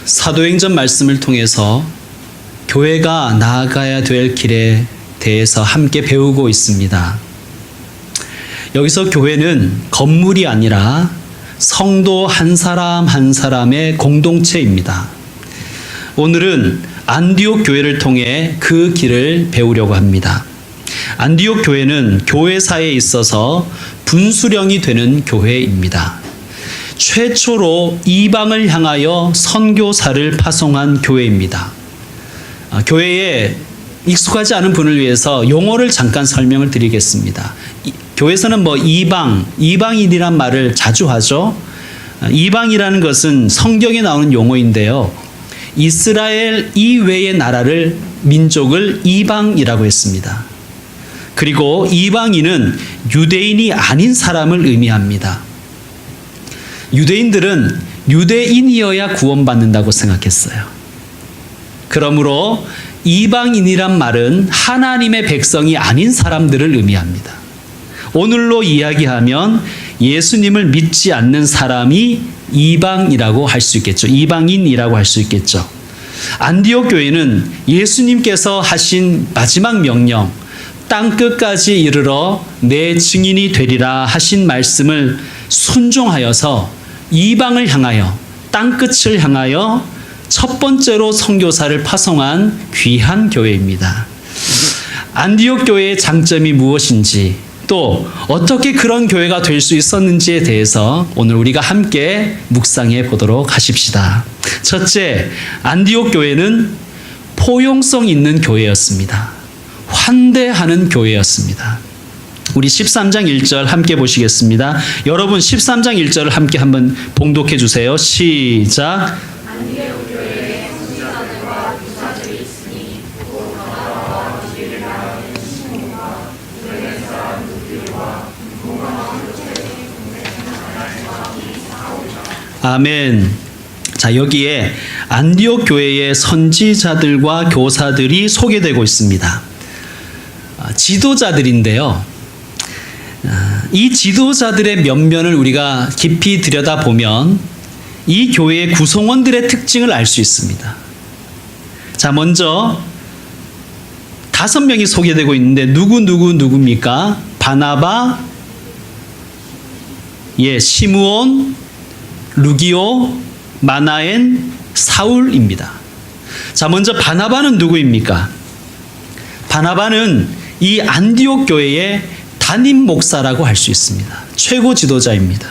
사도행전 말씀을 통해서 교회가 나아가야 될 길에 대해서 함께 배우고 있습니다. 여기서 교회는 건물이 아니라 성도 한 사람 한 사람의 공동체입니다. 오늘은 안디옥 교회를 통해 그 길을 배우려고 합니다. 안디옥 교회는 교회사에 있어서 분수령이 되는 교회입니다. 최초로 이방을 향하여 선교사를 파송한 교회입니다. 교회에 익숙하지 않은 분을 위해서 용어를 잠깐 설명을 드리겠습니다. 교회에서는 이방인이란 말을 자주 하죠. 이방이라는 것은 성경에 나오는 용어인데요. 이스라엘 이외의 나라를 민족을 이방이라고 했습니다. 그리고 이방인은 유대인이 아닌 사람을 의미합니다. 유대인들은 유대인이어야 구원받는다고 생각했어요. 그러므로 이방인이란 말은 하나님의 백성이 아닌 사람들을 의미합니다. 오늘로 이야기하면 예수님을 믿지 않는 사람이 이방이라고 할 수 있겠죠. 이방인이라고 할 수 있겠죠. 안디옥 교회는 예수님께서 하신 마지막 명령, 땅 끝까지 이르러 내 증인이 되리라 하신 말씀을 순종하여서 이방을 향하여, 땅 끝을 향하여 첫 번째로 선교사를 파송한 귀한 교회입니다. 안디옥 교회의 장점이 무엇인지, 또 어떻게 그런 교회가 될 수 있었는지에 대해서 오늘 우리가 함께 묵상해 보도록 하십시다. 첫째, 안디옥 교회는 포용성 있는 교회였습니다. 환대하는 교회였습니다. 우리 13장 1절 함께 보시겠습니다. 여러분 13장 1절을 함께 한번 봉독해 주세요. 시작. 안디옥 교회에 선지자들과 교사들이 있으니 곧 바나바와 니게를 하는 시몬과 구레네 사람 루디오와 로마와 요셉의 동생 바나바와 사울이라. 아멘. 자, 여기에 안디옥 교회의 선지자들과 교사들이 소개되고 있습니다. 지도자들인데요. 이 지도자들의 면면을 우리가 깊이 들여다보면 이 교회의 구성원들의 특징을 알 수 있습니다. 자, 먼저 5명이 소개되고 있는데 누굽니까? 바나바, 시므온, 루기오, 마나엔, 사울입니다. 자, 먼저 바나바는 누구입니까? 바나바는 이 안디옥 교회의 담임 목사라고 할 수 있습니다. 최고 지도자입니다.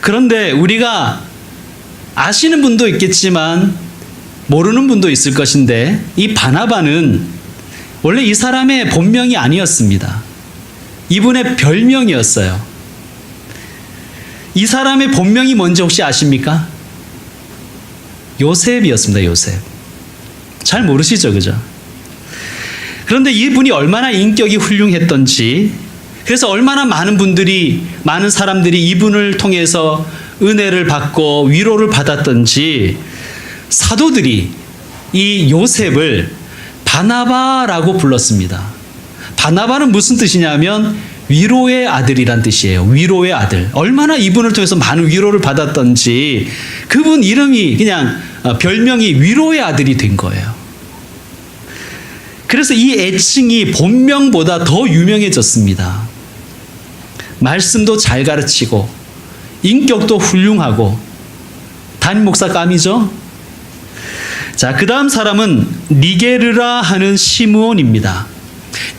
그런데 우리가 아시는 분도 있겠지만 모르는 분도 있을 것인데, 이 바나바는 원래 이 사람의 본명이 아니었습니다. 이분의 별명이었어요. 이 사람의 본명이 뭔지 혹시 아십니까? 요셉이었습니다. 요셉. 잘 모르시죠, 그죠? 그런데 이분이 얼마나 인격이 훌륭했던지, 그래서 얼마나 많은 사람들이 이분을 통해서 은혜를 받고 위로를 받았던지, 사도들이 이 요셉을 바나바라고 불렀습니다. 바나바는 무슨 뜻이냐면 위로의 아들이란 뜻이에요. 위로의 아들. 얼마나 이분을 통해서 많은 위로를 받았던지 그분 이름이 그냥 별명이 위로의 아들이 된 거예요. 그래서 이 애칭이 본명보다 더 유명해졌습니다. 말씀도 잘 가르치고 인격도 훌륭하고 담임 목사감이죠. 자, 그 다음 사람은 니게르라 하는 시므온입니다.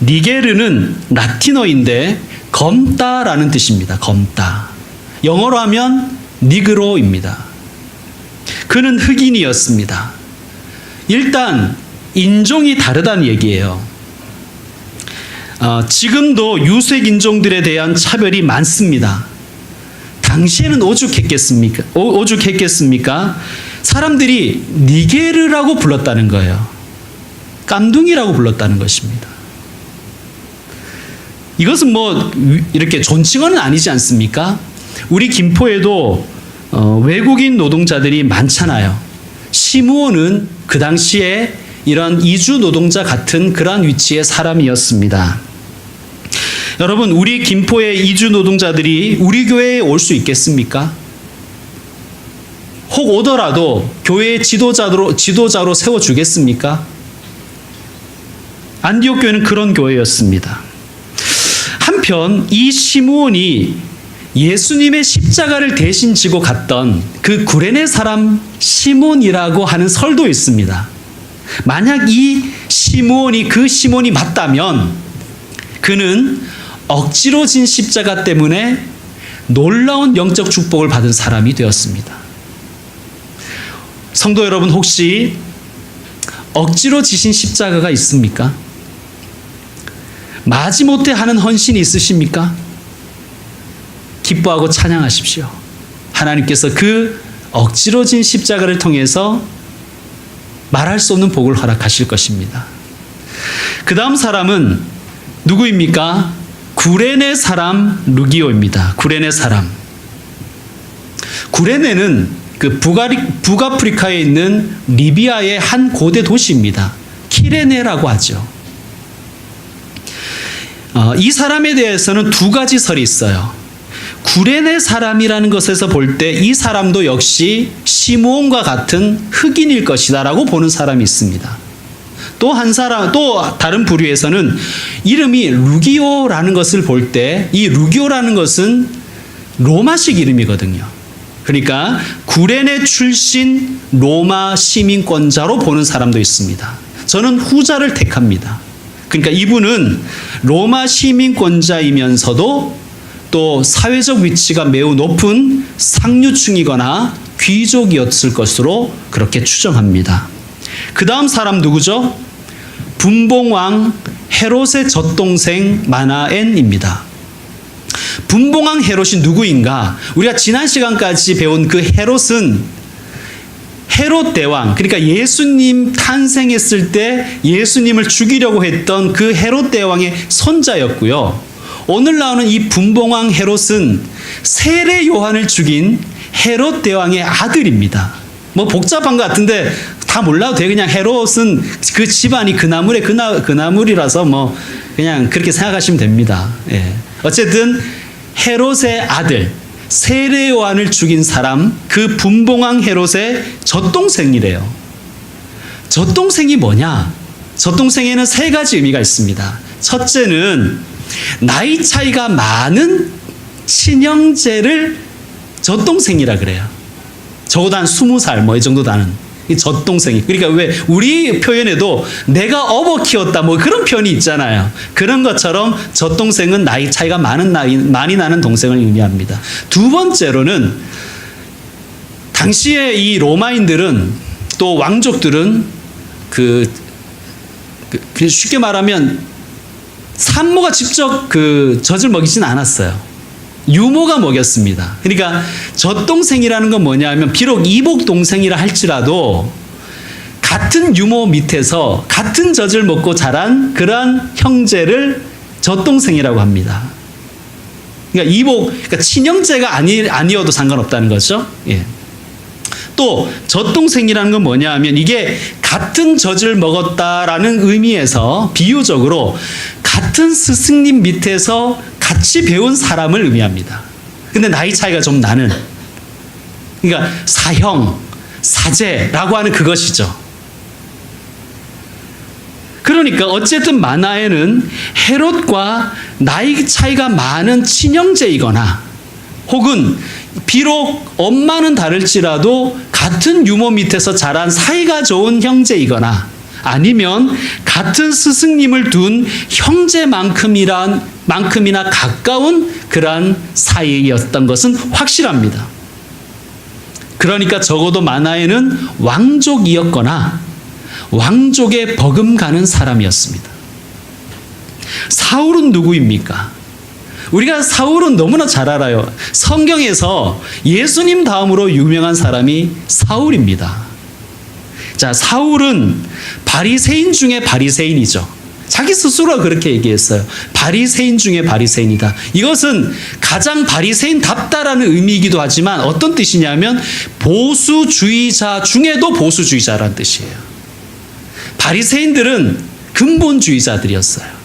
니게르는 라틴어인데 검다라는 뜻입니다. 검다. 영어로 하면 니그로입니다. 그는 흑인이었습니다. 일단 인종이 다르다는 얘기예요. 지금도 유색 인종들에 대한 차별이 많습니다. 당시에는 오죽했겠습니까? 사람들이 니게르라고 불렀다는 거예요. 깜둥이라고 불렀다는 것입니다. 이것은 이렇게 존칭어는 아니지 않습니까? 우리 김포에도 외국인 노동자들이 많잖아요. 시므온은 그 당시에 이런 이주 노동자 같은 그러한 위치의 사람이었습니다. 여러분, 우리 김포의 이주 노동자들이 우리 교회에 올 수 있겠습니까? 혹 오더라도 교회의 지도자로 세워주겠습니까? 안디옥 교회는 그런 교회였습니다. 한편 이 시므온이 예수님의 십자가를 대신 지고 갔던 그 구레네 사람 시몬이라고 하는 설도 있습니다. 만약 이 시므온이 그 시몬이 맞다면 그는 억지로 진 십자가 때문에 놀라운 영적 축복을 받은 사람이 되었습니다. 성도 여러분, 혹시 억지로 지신 십자가가 있습니까? 마지못해 하는 헌신이 있으십니까? 기뻐하고 찬양하십시오. 하나님께서 그 억지로 진 십자가를 통해서 말할 수 없는 복을 허락하실 것입니다. 그 다음 사람은 누구입니까? 구레네 사람 루기오입니다. 구레네 사람. 구레네는 그 북아프리카에 있는 리비아의 한 고대 도시입니다. 키레네라고 하죠. 이 사람에 대해서는 두 가지 설이 있어요. 구레네 사람이라는 것에서 볼 때 이 사람도 역시 시므온과 같은 흑인일 것이다라고 보는 사람이 있습니다. 또 다른 부류에서는 이름이 루기오라는 것을 볼 때 이 루기오라는 것은 로마식 이름이거든요. 그러니까 구레네 출신 로마 시민권자로 보는 사람도 있습니다. 저는 후자를 택합니다. 그러니까 이분은 로마 시민권자이면서도 또 사회적 위치가 매우 높은 상류층이거나 귀족이었을 것으로 그렇게 추정합니다. 그 다음 사람 누구죠? 분봉왕 헤롯의 젖동생 마나엔입니다. 분봉왕 헤롯이 누구인가? 우리가 지난 시간까지 배운 그 헤롯은 헤롯 대왕, 그러니까 예수님 탄생했을 때 예수님을 죽이려고 했던 그 헤롯 대왕의 손자였고요. 오늘 나오는 이 분봉왕 헤롯은 세례 요한을 죽인 헤롯 대왕의 아들입니다. 뭐 복잡한 것 같은데 다 몰라도 돼. 그냥 헤롯은 그 집안이 그 나물이라서 뭐 그냥 그렇게 생각하시면 됩니다. 예. 어쨌든 헤롯의 아들, 세례 요한을 죽인 사람, 그 분봉왕 헤롯의 젖동생이래요. 젖동생이 뭐냐? 젖동생에는 세 가지 의미가 있습니다. 첫째는 나이 차이가 많은 친형제를 젖동생이라 그래요. 적어도 한 20살 뭐 이 정도 나는 이 젖동생이. 그러니까 왜 우리 표현에도 내가 업어 키웠다 뭐 그런 표현이 있잖아요. 그런 것처럼 젖동생은 나이 차이가 많이 나는 동생을 의미합니다. 두 번째로는 당시에 이 로마인들은 또 왕족들은 쉽게 말하면 산모가 직접 그 젖을 먹이진 않았어요. 유모가 먹였습니다. 그러니까 젖동생이라는 건 뭐냐 하면 비록 이복 동생이라 할지라도 같은 유모 밑에서 같은 젖을 먹고 자란 그러한 형제를 젖동생이라고 합니다. 그러니까 친형제가 아니어도 상관없다는 거죠. 예. 또 젖동생이라는 건 뭐냐 하면 이게 같은 젖을 먹었다라는 의미에서 비유적으로 같은 스승님 밑에서 같이 배운 사람을 의미합니다. 근데 나이 차이가 좀 나는, 그러니까 사형, 사제라고 하는 그것이죠. 그러니까 어쨌든 마나에는 헤롯과 나이 차이가 많은 친형제이거나 혹은 비록 엄마는 다를지라도 같은 유모 밑에서 자란 사이가 좋은 형제이거나 아니면 같은 스승님을 둔 형제만큼이나 가까운 그러한 사이였던 것은 확실합니다. 그러니까 적어도 마나에는 왕족이었거나 왕족에 버금가는 사람이었습니다. 사울은 누구입니까? 우리가 사울은 너무나 잘 알아요. 성경에서 예수님 다음으로 유명한 사람이 사울입니다. 자, 사울은 바리새인 중에 바리새인이죠. 자기 스스로가 그렇게 얘기했어요. 바리새인 중에 바리새인이다. 이것은 가장 바리새인답다라는 의미이기도 하지만 어떤 뜻이냐면 보수주의자 중에도 보수주의자라는 뜻이에요. 바리새인들은 근본주의자들이었어요.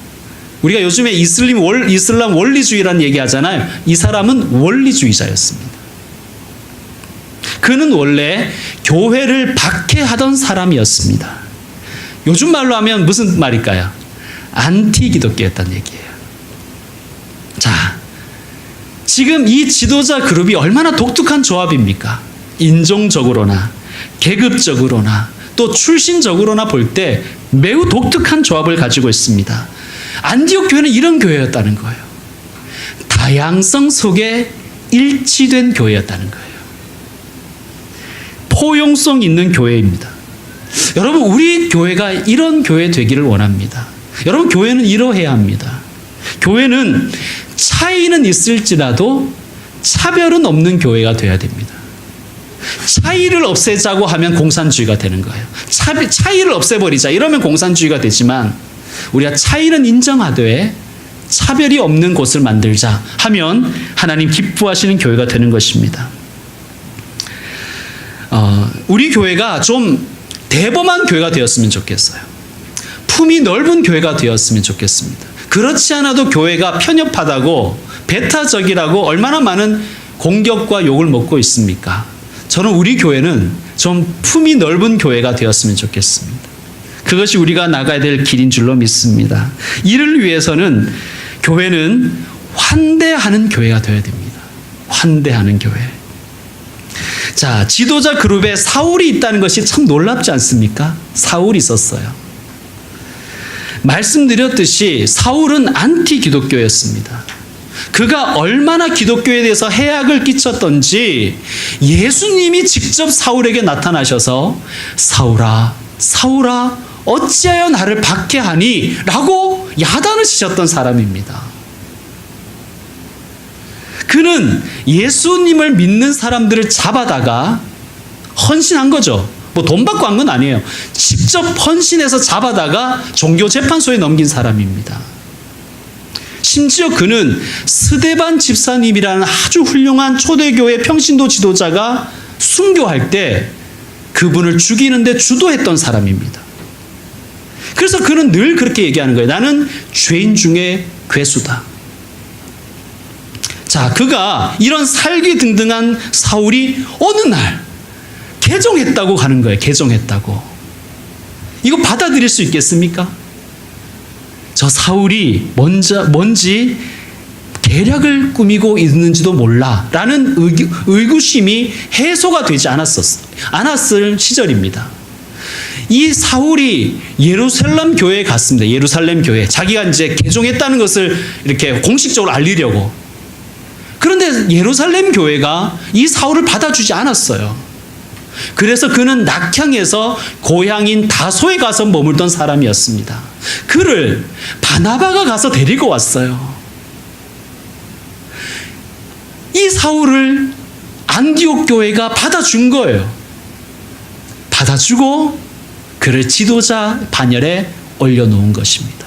우리가 요즘에 이슬람 원리주의라는 얘기 하잖아요. 이 사람은 원리주의자였습니다. 그는 원래 교회를 박해하던 사람이었습니다. 요즘 말로 하면 무슨 말일까요? 안티 기독교였다는 얘기예요. 자, 지금 이 지도자 그룹이 얼마나 독특한 조합입니까? 인종적으로나 계급적으로나 또 출신적으로나 볼 때 매우 독특한 조합을 가지고 있습니다. 안디옥 교회는 이런 교회였다는 거예요. 다양성 속에 일치된 교회였다는 거예요. 포용성 있는 교회입니다. 여러분, 우리 교회가 이런 교회 되기를 원합니다. 여러분, 교회는 이러해야 합니다. 교회는 차이는 있을지라도 차별은 없는 교회가 되어야 됩니다. 차이를 없애자고 하면 공산주의가 되는 거예요. 차이를 없애버리자 이러면 공산주의가 되지만, 우리가 차이는 인정하되 차별이 없는 곳을 만들자 하면 하나님 기뻐하시는 교회가 되는 것입니다. 우리 교회가 좀 대범한 교회가 되었으면 좋겠어요. 품이 넓은 교회가 되었으면 좋겠습니다. 그렇지 않아도 교회가 편협하다고, 배타적이라고 얼마나 많은 공격과 욕을 먹고 있습니까? 저는 우리 교회는 좀 품이 넓은 교회가 되었으면 좋겠습니다. 그것이 우리가 나가야 될 길인 줄로 믿습니다. 이를 위해서는 교회는 환대하는 교회가 되어야 됩니다. 환대하는 교회. 자, 지도자 그룹에 사울이 있다는 것이 참 놀랍지 않습니까? 사울이 있었어요. 말씀드렸듯이 사울은 안티 기독교였습니다. 그가 얼마나 기독교에 대해서 해악을 끼쳤던지 예수님이 직접 사울에게 나타나셔서 사울아, 사울아, 어찌하여 나를 박해하니? 라고 야단을 치셨던 사람입니다. 그는 예수님을 믿는 사람들을 잡아다가 헌신한 거죠. 뭐 돈 받고 한 건 아니에요. 직접 헌신해서 잡아다가 종교재판소에 넘긴 사람입니다. 심지어 그는 스데반 집사님이라는 아주 훌륭한 초대교회 평신도 지도자가 순교할 때 그분을 죽이는데 주도했던 사람입니다. 그래서 그는 늘 그렇게 얘기하는 거예요. 나는 죄인 중에 괴수다. 자, 그가 이런 살기등등한 사울이 어느 날 개종했다고 가는 거예요. 개종했다고. 이거 받아들일 수 있겠습니까? 저 사울이 뭔지 계략을 꾸미고 있는지도 몰라 라는 의구심이 해소가 되지 않았을 시절입니다. 이 사울이 예루살렘 교회에 갔습니다. 예루살렘 교회. 자기가 이제 개종했다는 것을 이렇게 공식적으로 알리려고. 그런데 예루살렘 교회가 이 사울을 받아주지 않았어요. 그래서 그는 낙향에서 고향인 다소에 가서 머물던 사람이었습니다. 그를 바나바가 가서 데리고 왔어요. 이 사울을 안디옥 교회가 받아준 거예요. 받아주고 그를 지도자 반열에 올려놓은 것입니다.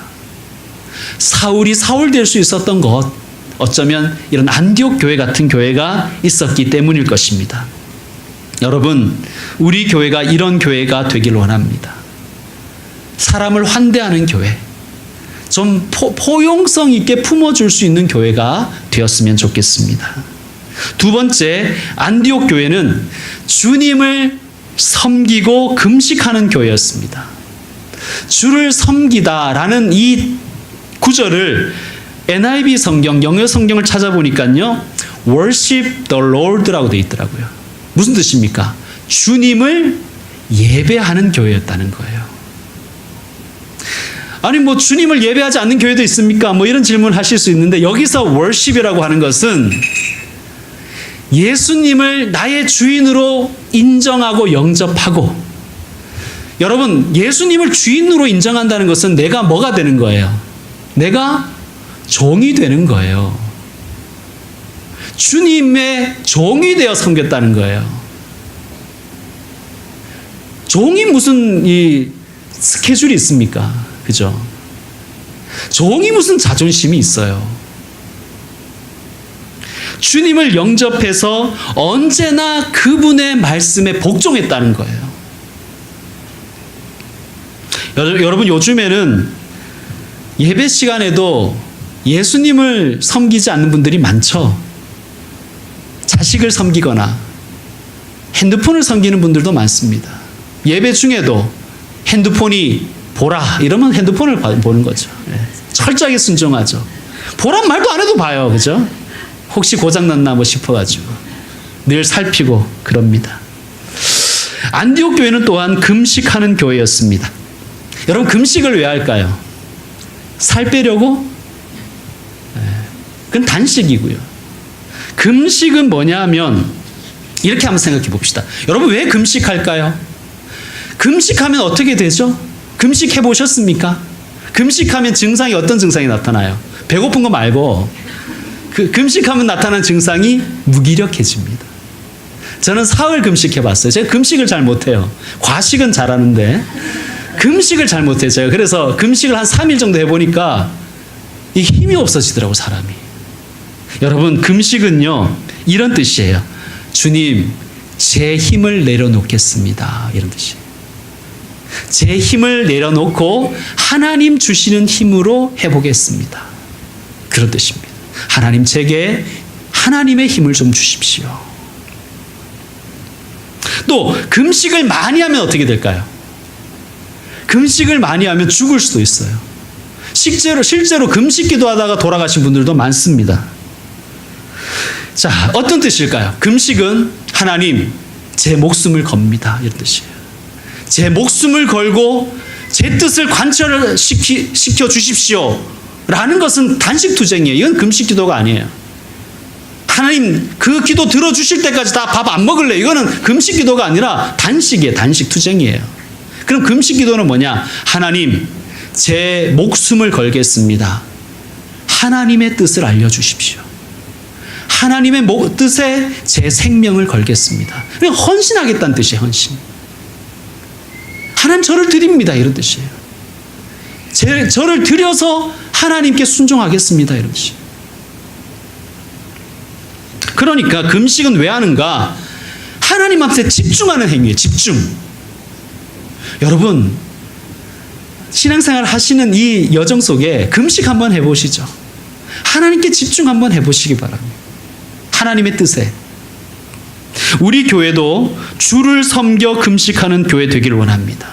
사울이 사울 될 수 있었던 것, 어쩌면 이런 안디옥 교회 같은 교회가 있었기 때문일 것입니다. 여러분, 우리 교회가 이런 교회가 되길 원합니다. 사람을 환대하는 교회, 좀 포용성 있게 품어줄 수 있는 교회가 되었으면 좋겠습니다. 두 번째, 안디옥 교회는 주님을 섬기고 금식하는 교회였습니다. 주를 섬기다라는 이 구절을 NIV 성경, 영어 성경을 찾아보니까요, worship the Lord라고 되어 있더라고요. 무슨 뜻입니까? 주님을 예배하는 교회였다는 거예요. 아니, 뭐 주님을 예배하지 않는 교회도 있습니까? 뭐 이런 질문 하실 수 있는데, 여기서 worship이라고 하는 것은 예수님을 나의 주인으로 인정하고 영접하고, 여러분, 예수님을 주인으로 인정한다는 것은 내가 뭐가 되는 거예요? 내가 종이 되는 거예요. 주님의 종이 되어 섬겼다는 거예요. 종이 무슨 이 스케줄이 있습니까? 그죠? 종이 무슨 자존심이 있어요. 주님을 영접해서 언제나 그분의 말씀에 복종했다는 거예요. 여러분, 요즘에는 예배 시간에도 예수님을 섬기지 않는 분들이 많죠. 자식을 섬기거나 핸드폰을 섬기는 분들도 많습니다. 예배 중에도 핸드폰이 보라 이러면 핸드폰을 보는 거죠. 철저하게 순종하죠. 보란 말도 안 해도 봐요. 그죠? 혹시 고장났나 뭐 싶어가지고 늘 살피고 그럽니다. 안디옥 교회는 또한 금식하는 교회였습니다. 여러분 금식을 왜 할까요? 살 빼려고? 그건 단식이고요. 금식은 뭐냐 하면 이렇게 한번 생각해 봅시다. 여러분 왜 금식할까요? 금식하면 어떻게 되죠? 금식해 보셨습니까? 금식하면 증상이 어떤 증상이 나타나요? 배고픈 거 말고 금식하면 나타나는 증상이 무기력해집니다. 저는 사흘 금식해 봤어요. 제가 금식을 잘 못해요. 과식은 잘하는데 금식을 잘 못해요. 제가 그래서 금식을 한 3일 정도 해보니까 이 힘이 없어지더라고 사람이. 여러분 금식은요 이런 뜻이에요. 주님 제 힘을 내려놓겠습니다. 이런 뜻이에요. 제 힘을 내려놓고 하나님 주시는 힘으로 해보겠습니다. 그런 뜻입니다. 하나님 제게 하나님의 힘을 좀 주십시오. 또 금식을 많이 하면 어떻게 될까요? 금식을 많이 하면 죽을 수도 있어요. 실제로 금식 기도하다가 돌아가신 분들도 많습니다. 자, 어떤 뜻일까요? 금식은 하나님 제 목숨을 겁니다. 이런 뜻이에요. 제 목숨을 걸고 제 뜻을 관철시켜 주십시오. 라는 것은 단식투쟁이에요. 이건 금식 기도가 아니에요. 하나님 그 기도 들어주실 때까지 다 밥 안 먹을래. 이거는 금식 기도가 아니라 단식이에요. 단식투쟁이에요. 그럼 금식 기도는 뭐냐? 하나님 제 목숨을 걸겠습니다. 하나님의 뜻을 알려주십시오. 하나님의 뜻에 제 생명을 걸겠습니다. 헌신하겠다는 뜻이에요. 헌신. 하나님 저를 드립니다. 이런 뜻이에요. 저를 드려서 하나님께 순종하겠습니다. 이런 뜻이에요. 그러니까 금식은 왜 하는가? 하나님한테 집중하는 행위예요. 집중. 여러분 신앙생활 하시는 이 여정 속에 금식 한번 해보시죠. 하나님께 집중 한번 해보시기 바랍니다. 하나님의 뜻에. 우리 교회도 주를 섬겨 금식하는 교회 되기를 원합니다.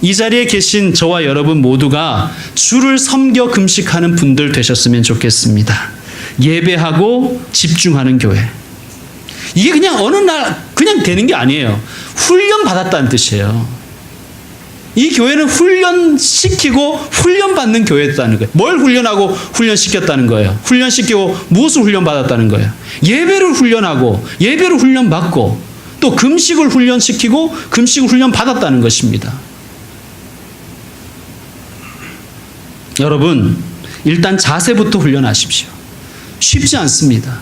이 자리에 계신 저와 여러분 모두가 주를 섬겨 금식하는 분들 되셨으면 좋겠습니다. 예배하고 집중하는 교회. 이게 그냥 어느 날 그냥 되는 게 아니에요. 훈련 받았다는 뜻이에요. 이 교회는 훈련시키고 훈련받는 교회였다는 거예요. 뭘 훈련하고 훈련시켰다는 거예요? 훈련시키고 무엇을 훈련받았다는 거예요? 예배를 훈련하고 예배를 훈련받고 또 금식을 훈련시키고 금식을 훈련받았다는 것입니다. 여러분 일단 자세부터 훈련하십시오. 쉽지 않습니다.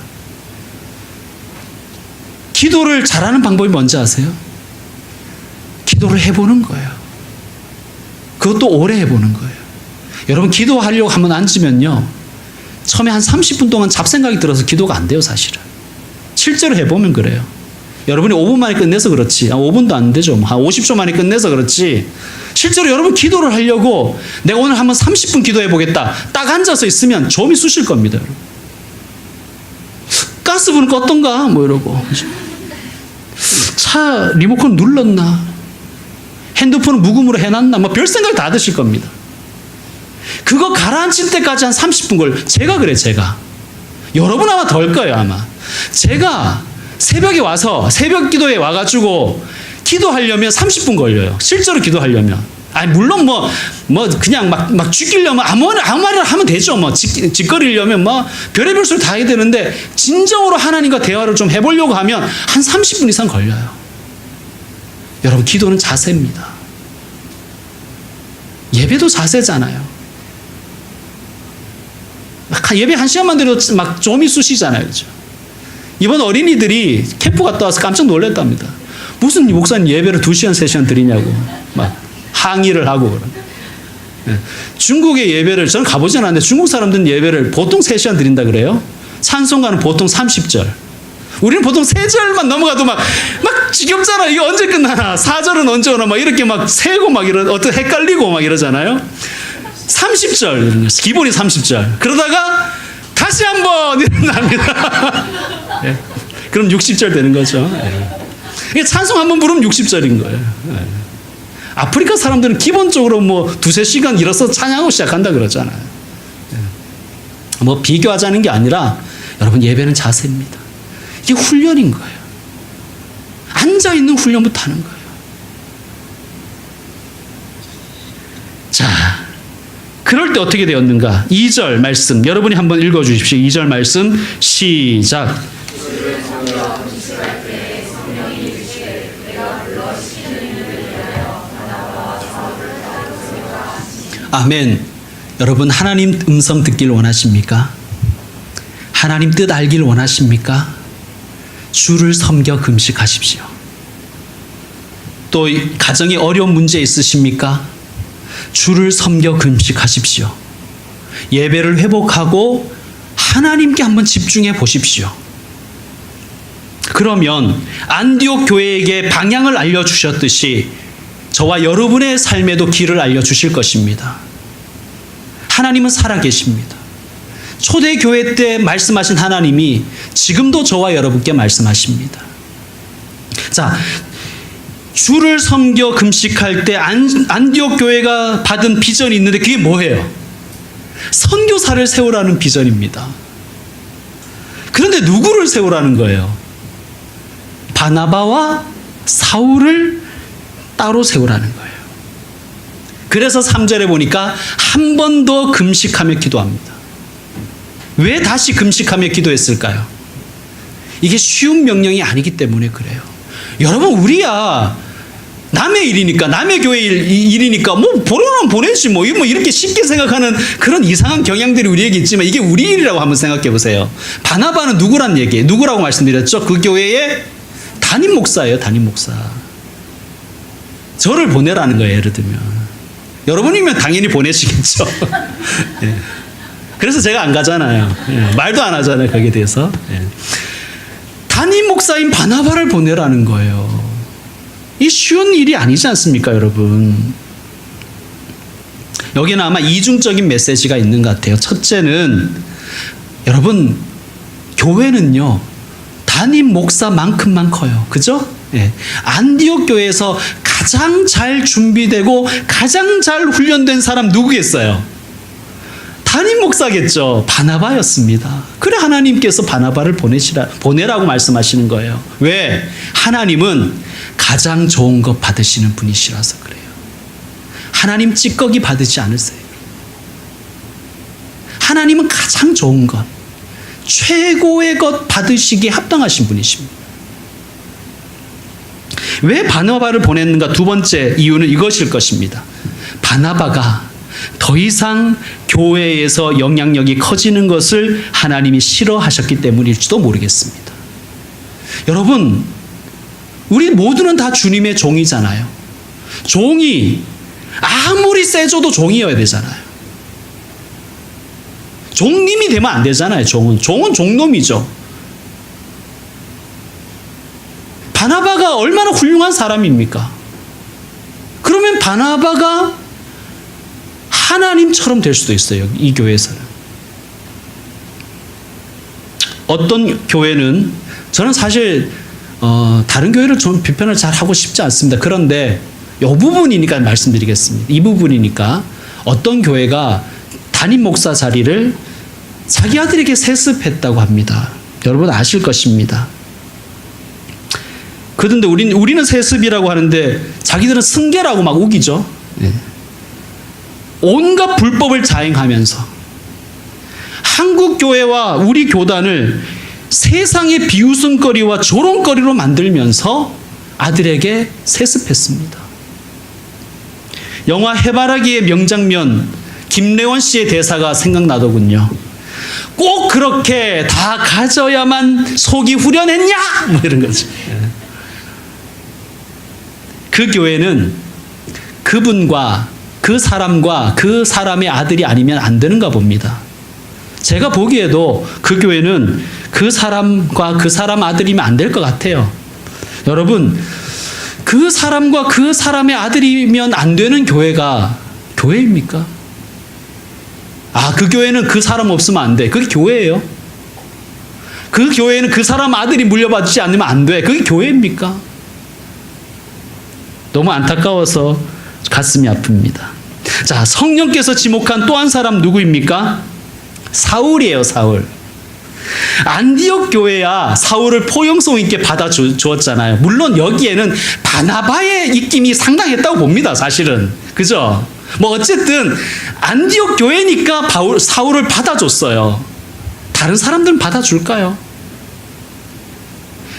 기도를 잘하는 방법이 뭔지 아세요? 기도를 해보는 거예요. 그것도 오래 해보는 거예요. 여러분 기도하려고 한번 앉으면요 처음에 한 30분 동안 잡생각이 들어서 기도가 안 돼요. 사실은 실제로 해보면 그래요. 여러분이 5분 만에 끝내서 그렇지 5분도 안 되죠. 한 50초 만에 끝내서 그렇지 실제로 여러분 기도를 하려고 내가 오늘 한번 30분 기도해 보겠다 딱 앉아서 있으면 좀이 쑤실 겁니다. 여러분. 가스불은 껐던가 뭐 이러고 차 리모컨 눌렀나 핸드폰은 무음으로 해놨나 뭐 별 생각 다 드실 겁니다. 그거 가라앉힐 때까지 한 30분 걸 제가 그래 제가 여러분 아마 덜 거예요. 아마 제가 새벽에 와서 새벽 기도에 와가지고 기도하려면 30분 걸려요. 실제로 기도하려면 아니 물론 뭐 그냥 막 죽이려면 아무 말이나 하면 되죠. 뭐 짓거리려면 뭐 별의별 소리 다 해야 되는데 진정으로 하나님과 대화를 좀 해보려고 하면 한 30분 이상 걸려요. 여러분 기도는 자세입니다. 예배도 자세잖아요. 예배 1시간만 드려도 막 좀이 쑤시잖아요. 그렇죠? 이번 어린이들이 캠프 갔다 와서 깜짝 놀랐답니다. 무슨 목사님 예배를 2시간 3시간 드리냐고 막 항의를 하고 그런. 중국의 예배를 저는 가보진 않았는데 중국 사람들은 예배를 보통 3시간 드린다 그래요. 찬송가는 보통 30절. 우리는 보통 3절만 넘어가도 막 지겹잖아. 이게 언제 끝나나 4절은 언제 오나 막 이렇게 막 세고 막 어떻게 헷갈리고 막 이러잖아요. 30절 기본이 30절 그러다가 다시 한번 일어납니다. 예. 그럼 60절 되는 거죠. 예. 이게 찬송 한번 부르면 60절인 거예요. 예. 아프리카 사람들은 기본적으로 뭐 두세 시간 일어서 찬양하고 시작한다 그러잖아요. 예. 뭐 비교하자는 게 아니라 여러분 예배는 자세입니다. 이게 훈련인 거예요. 앉아있는 훈련부터 하는 거예요. 자, 그럴 때 어떻게 되었는가? 2절 말씀 여러분이 한번 읽어주십시오. 2절 말씀 시작. 아멘. 여러분 하나님 음성 듣길 원하십니까? 하나님 뜻 알길 원하십니까? 주를 섬겨 금식하십시오. 또 가정에 어려운 문제 있으십니까? 주를 섬겨 금식하십시오. 예배를 회복하고 하나님께 한번 집중해 보십시오. 그러면 안디옥 교회에게 방향을 알려주셨듯이 저와 여러분의 삶에도 길을 알려주실 것입니다. 하나님은 살아계십니다. 초대교회 때 말씀하신 하나님이 지금도 저와 여러분께 말씀하십니다. 자, 주를 섬겨 금식할 때 안디옥 교회가 받은 비전이 있는데 그게 뭐예요? 선교사를 세우라는 비전입니다. 그런데 누구를 세우라는 거예요? 바나바와 사울을 따로 세우라는 거예요. 그래서 3절에 보니까 한 번 더 금식하며 기도합니다. 왜 다시 금식하며 기도했을까요? 이게 쉬운 명령이 아니기 때문에 그래요. 여러분 우리야 남의 일이니까 남의 교회 일이니까 뭐 보내면 보내지 뭐 이렇게 쉽게 생각하는 그런 이상한 경향들이 우리에게 있지만 이게 우리 일이라고 한번 생각해 보세요. 바나바는 누구란 얘기예요? 누구라고 말씀드렸죠? 그 교회의 담임 목사예요. 담임 목사. 저를 보내라는 거예요. 예를 들면 여러분이면 당연히 보내시겠죠. 네. 그래서 제가 안 가잖아요. 네. 말도 안 하잖아요. 거기에 대해서. 네. 담임 목사인 바나바를 보내라는 거예요. 이 쉬운 일이 아니지 않습니까, 여러분? 여기는 아마 이중적인 메시지가 있는 것 같아요. 첫째는 여러분 교회는요 담임 목사만큼만 커요. 그죠? 예. 안디옥 교회에서 가장 잘 준비되고 가장 잘 훈련된 사람 누구겠어요? 담임 목사겠죠. 바나바였습니다. 그래 하나님께서 바나바를 보내라고 말씀하시는 거예요. 왜? 하나님은 가장 좋은 것 받으시는 분이시라서 그래요. 하나님 찌꺼기 받으지 않으세요. 하나님은 가장 좋은 것, 최고의 것 받으시기에 합당하신 분이십니다. 왜 바나바를 보냈는가? 두 번째 이유는 이것일 것입니다. 바나바가 더 이상 교회에서 영향력이 커지는 것을 하나님이 싫어하셨기 때문일지도 모르겠습니다. 여러분, 우리 모두는 다 주님의 종이잖아요. 종이 아무리 세져도 종이어야 되잖아요. 종님이 되면 안 되잖아요. 종은 종놈이죠. 바나바가 얼마나 훌륭한 사람입니까? 그러면 바나바가 하나님처럼 될 수도 있어요. 이 교회에서는. 어떤 교회는 저는 사실 다른 교회를 좀 비판을 잘 하고 싶지 않습니다. 그런데 이 부분이니까 말씀드리겠습니다. 이 부분이니까 어떤 교회가 담임 목사 자리를 자기 아들에게 세습했다고 합니다. 여러분 아실 것입니다. 그런데 우리는 세습이라고 하는데 자기들은 승계라고 막 우기죠. 네. 온갖 불법을 자행하면서 한국 교회와 우리 교단을 세상의 비웃음거리와 조롱거리로 만들면서 아들에게 세습했습니다. 영화 해바라기의 명장면 김래원 씨의 대사가 생각나더군요. 꼭 그렇게 다 가져야만 속이 후련했냐? 뭐 이런 거죠. 그 교회는 그분과 그 사람과 그 사람의 아들이 아니면 안 되는가 봅니다. 제가 보기에도 그 교회는 그 사람과 그 사람 아들이면 안 될 것 같아요. 여러분, 그 사람과 그 사람의 아들이면 안 되는 교회가 교회입니까? 그 교회는 그 사람 없으면 안 돼. 그게 교회예요. 그 교회는 그 사람 아들이 물려받지 않으면 안 돼. 그게 교회입니까? 너무 안타까워서 가슴이 아픕니다. 자, 성령께서 지목한 또 한 사람 누구입니까? 사울이에요, 사울. 안디옥 교회야 사울을 포용성 있게 받아주었잖아요. 물론 여기에는 바나바의 입김이 상당했다고 봅니다, 사실은. 그죠? 뭐 어쨌든 안디옥 교회니까 사울을 받아줬어요. 다른 사람들은 받아줄까요?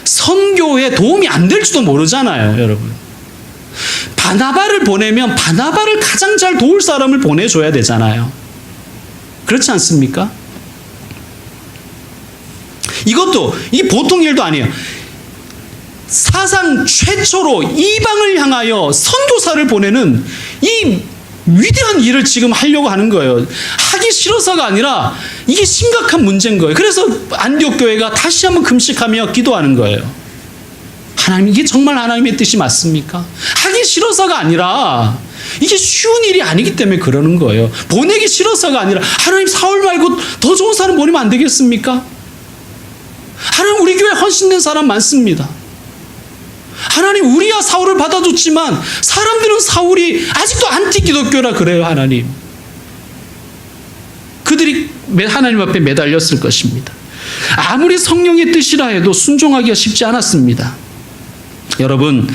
선교에 도움이 안 될지도 모르잖아요, 여러분. 바나바를 보내면 바나바를 가장 잘 도울 사람을 보내줘야 되잖아요. 그렇지 않습니까? 이것도 이 보통 일도 아니에요. 사상 최초로 이방을 향하여 선교사를 보내는 이 위대한 일을 지금 하려고 하는 거예요. 하기 싫어서가 아니라 이게 심각한 문제인 거예요. 그래서 안디옥 교회가 다시 한번 금식하며 기도하는 거예요. 하나님, 이게 정말 하나님의 뜻이 맞습니까? 하기 싫어서가 아니라 이게 쉬운 일이 아니기 때문에 그러는 거예요. 보내기 싫어서가 아니라 하나님, 사울 말고 더 좋은 사람 보내면 안 되겠습니까? 하나님, 우리 교회 헌신된 사람 많습니다. 하나님, 우리야 사울을 받아줬지만 사람들은 사울이 아직도 안티 기독교라 그래요. 하나님, 그들이 하나님 앞에 매달렸을 것입니다. 아무리 성령의 뜻이라 해도 순종하기가 쉽지 않았습니다. 여러분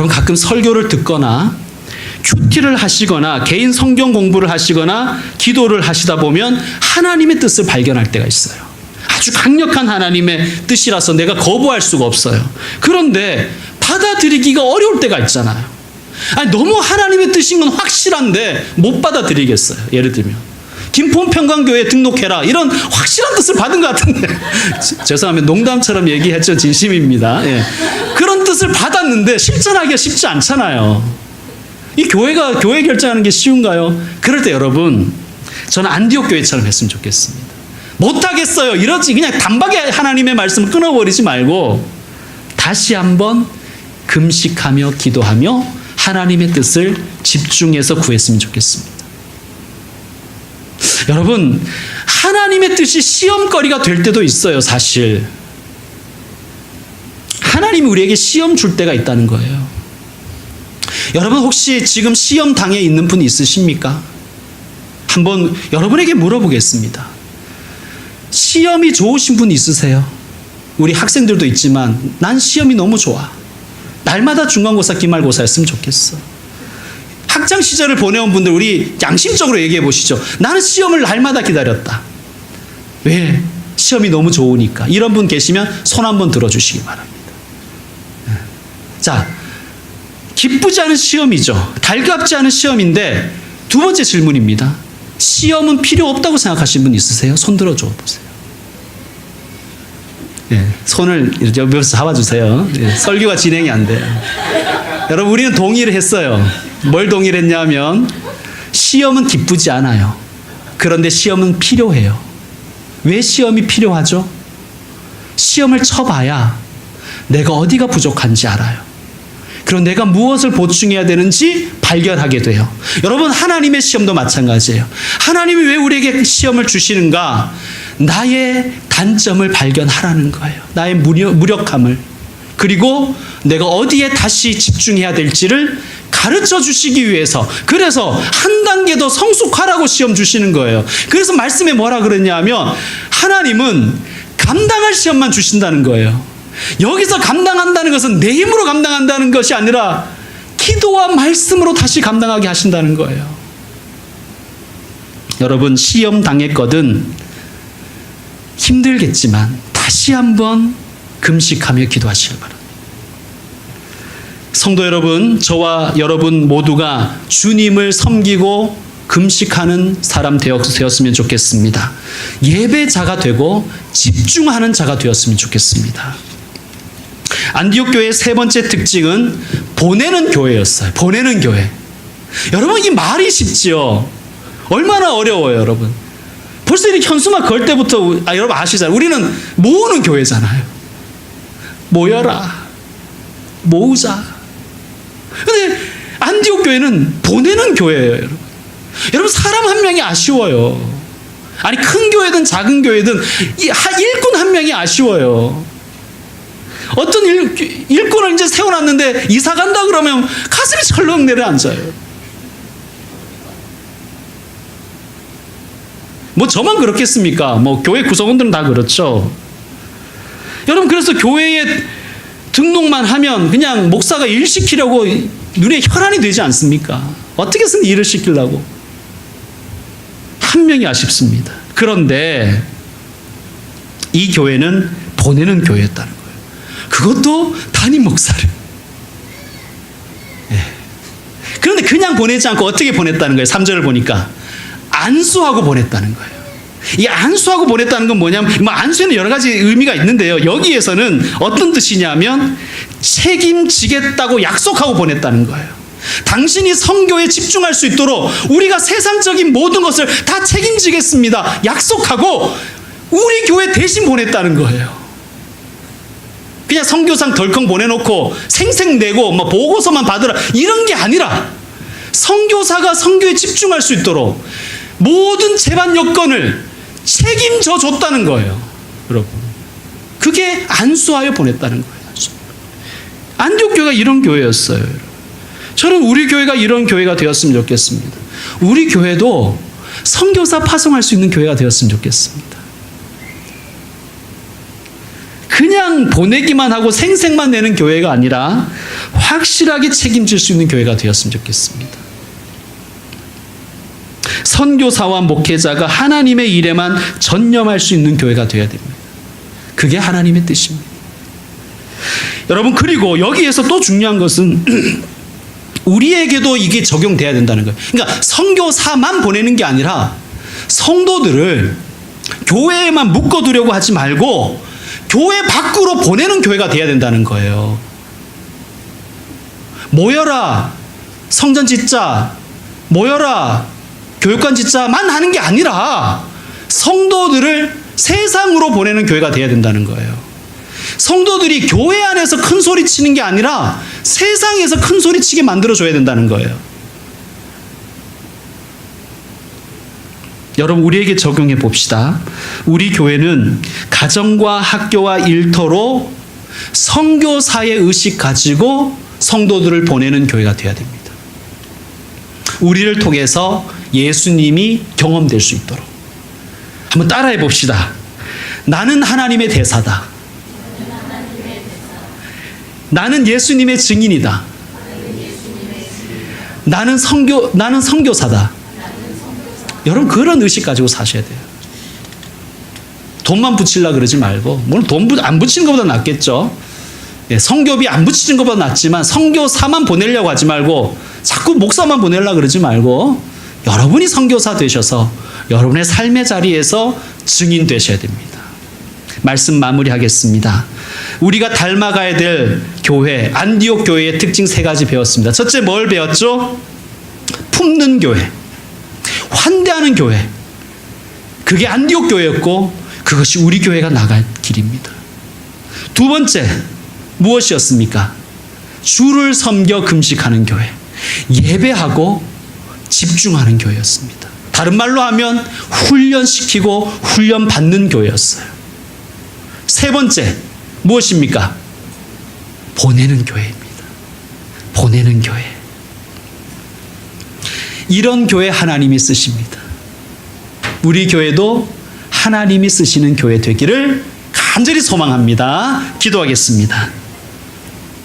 가끔 설교를 듣거나 큐티를 하시거나 개인 성경 공부를 하시거나 기도를 하시다 보면 하나님의 뜻을 발견할 때가 있어요. 아주 강력한 하나님의 뜻이라서 내가 거부할 수가 없어요. 그런데 받아들이기가 어려울 때가 있잖아요. 아니, 너무 하나님의 뜻인 건 확실한데 못 받아들이겠어요. 예를 들면 김포평강교회 등록해라, 이런 확실한 뜻을 받은 것 같은데 죄송합니다, 농담처럼 얘기했죠. 진심입니다. 예. 그런 뜻을 받았는데 실천하기가 쉽지 않잖아요. 이 교회 결정하는 게 쉬운가요? 그럴 때 여러분, 저는 안디옥 교회처럼 했으면 좋겠습니다. 못하겠어요 이러지 그냥 단박에 하나님의 말씀을 끊어버리지 말고 다시 한번 금식하며 기도하며 하나님의 뜻을 집중해서 구했으면 좋겠습니다. 여러분, 하나님의 뜻이 시험거리가 될 때도 있어요. 사실 하나님이 우리에게 시험 줄 때가 있다는 거예요. 여러분, 혹시 지금 시험 당해 있는 분 있으십니까? 한번 여러분에게 물어보겠습니다. 시험이 좋으신 분 있으세요? 우리 학생들도 있지만 난 시험이 너무 좋아. 날마다 중간고사, 기말고사였으면 좋겠어. 학창 시절을 보내온 분들, 우리 양심적으로 얘기해 보시죠. 나는 시험을 날마다 기다렸다. 왜? 시험이 너무 좋으니까. 이런 분 계시면 손 한번 들어주시기 바랍니다. 자, 기쁘지 않은 시험이죠. 달갑지 않은 시험인데 두 번째 질문입니다. 시험은 필요 없다고 생각하시는 분 있으세요? 손 들어줘 보세요. 예, 손을 옆에서 잡아주세요. 예, 설교가 진행이 안 돼요. 여러분, 우리는 동의를 했어요. 뭘 동의를 했냐면 시험은 기쁘지 않아요. 그런데 시험은 필요해요. 왜 시험이 필요하죠? 시험을 쳐봐야 내가 어디가 부족한지 알아요. 그리고 내가 무엇을 보충해야 되는지 발견하게 돼요. 여러분, 하나님의 시험도 마찬가지예요. 하나님이 왜 우리에게 시험을 주시는가? 나의 단점을 발견하라는 거예요. 나의 무력함을. 그리고 내가 어디에 다시 집중해야 될지를 가르쳐 주시기 위해서. 그래서 한 단계 더 성숙하라고 시험 주시는 거예요. 그래서 말씀에 뭐라 그랬냐면 하나님은 감당할 시험만 주신다는 거예요. 여기서 감당한다는 것은 내 힘으로 감당한다는 것이 아니라 기도와 말씀으로 다시 감당하게 하신다는 거예요. 여러분, 시험 당했거든 힘들겠지만 다시 한번 금식하며 기도하시길 바랍니다. 성도 여러분, 저와 여러분 모두가 주님을 섬기고 금식하는 사람 되었으면 좋겠습니다. 예배자가 되고 집중하는 자가 되었으면 좋겠습니다. 안디옥 교회의 세 번째 특징은 보내는 교회였어요. 보내는 교회. 여러분, 이 말이 쉽지요? 얼마나 어려워요, 여러분. 벌써 이렇게 현수막 걸 때부터 여러분 아시잖아요. 우리는 모으는 교회잖아요. 모여라. 모으자. 근데 안디옥 교회는 보내는 교회예요, 여러분. 여러분, 사람 한 명이 아쉬워요. 아니, 큰 교회든 작은 교회든 일꾼 한 명이 아쉬워요. 어떤 일꾼을 이제 세워놨는데 이사 간다 그러면 가슴이 철렁 내려앉아요. 뭐 저만 그렇겠습니까? 뭐 교회 구성원들은 다 그렇죠. 여러분, 그래서 교회에 등록만 하면 그냥 목사가 일 시키려고 눈에 혈안이 되지 않습니까? 어떻게 해서 일을 시키려고? 한 명이 아쉽습니다. 그런데 이 교회는 보내는 교회였다는 거예요. 그것도 담임 목사를. 그런데 그냥 보내지 않고 어떻게 보냈다는 거예요? 3절을 보니까 안수하고 보냈다는 거예요. 이 안수하고 보냈다는 건 뭐냐면, 뭐 안수에는 여러 가지 의미가 있는데요. 여기에서는 어떤 뜻이냐면 책임지겠다고 약속하고 보냈다는 거예요. 당신이 선교에 집중할 수 있도록 우리가 세상적인 모든 것을 다 책임지겠습니다. 약속하고 우리 교회 대신 보냈다는 거예요. 그냥 선교상 덜컹 보내놓고 생색내고 뭐 보고서만 받으라 이런 게 아니라 선교사가 선교에 집중할 수 있도록 모든 제반 여건을 책임져 줬다는 거예요. 여러분, 그게 안수하여 보냈다는 거예요. 안디옥 교회가 이런 교회였어요. 저는 우리 교회가 이런 교회가 되었으면 좋겠습니다. 우리 교회도 선교사 파송할 수 있는 교회가 되었으면 좋겠습니다. 그냥 보내기만 하고 생색만 내는 교회가 아니라 확실하게 책임질 수 있는 교회가 되었으면 좋겠습니다. 선교사와 목회자가 하나님의 일에만 전념할 수 있는 교회가 되어야 됩니다. 그게 하나님의 뜻입니다. 여러분, 그리고 여기에서 또 중요한 것은 우리에게도 이게 적용돼야 된다는 거예요. 그러니까 선교사만 보내는 게 아니라 성도들을 교회에만 묶어두려고 하지 말고 교회 밖으로 보내는 교회가 돼야 된다는 거예요. 모여라, 성전 짓자, 모여라, 교육관 짓자만 하는 게 아니라 성도들을 세상으로 보내는 교회가 돼야 된다는 거예요. 성도들이 교회 안에서 큰 소리 치는 게 아니라 세상에서 큰 소리 치게 만들어줘야 된다는 거예요. 여러분, 우리에게 적용해 봅시다. 우리 교회는 가정과 학교와 일터로 선교사의 의식 가지고 성도들을 보내는 교회가 되어야 됩니다. 우리를 통해서 예수님이 경험될 수 있도록. 한번 따라해 봅시다. 나는 하나님의 대사다. 나는 예수님의 증인이다. 나는 선교사다. 여러분, 그런 의식 가지고 사셔야 돼요. 돈만 붙이려고 그러지 말고, 물론 돈 안 붙이는 것보다 낫겠죠. 선교비 안 붙이는 것보다 낫지만 선교사만 보내려고 하지 말고 자꾸 목사만 보내려고 그러지 말고 여러분이 선교사 되셔서 여러분의 삶의 자리에서 증인 되셔야 됩니다. 말씀 마무리하겠습니다. 우리가 닮아가야 될 교회, 안디옥 교회의 특징 3가지 배웠습니다. 첫째, 뭘 배웠죠? 품는 교회, 환대하는 교회. 그게 안디옥 교회였고 그것이 우리 교회가 나갈 길입니다. 두 번째, 무엇이었습니까? 주를 섬겨 금식하는 교회, 예배하고 집중하는 교회였습니다. 다른 말로 하면 훈련시키고 훈련받는 교회였어요. 세 번째, 무엇입니까? 보내는 교회입니다. 보내는 교회. 이런 교회 하나님이 쓰십니다. 우리 교회도 하나님이 쓰시는 교회 되기를 간절히 소망합니다. 기도하겠습니다.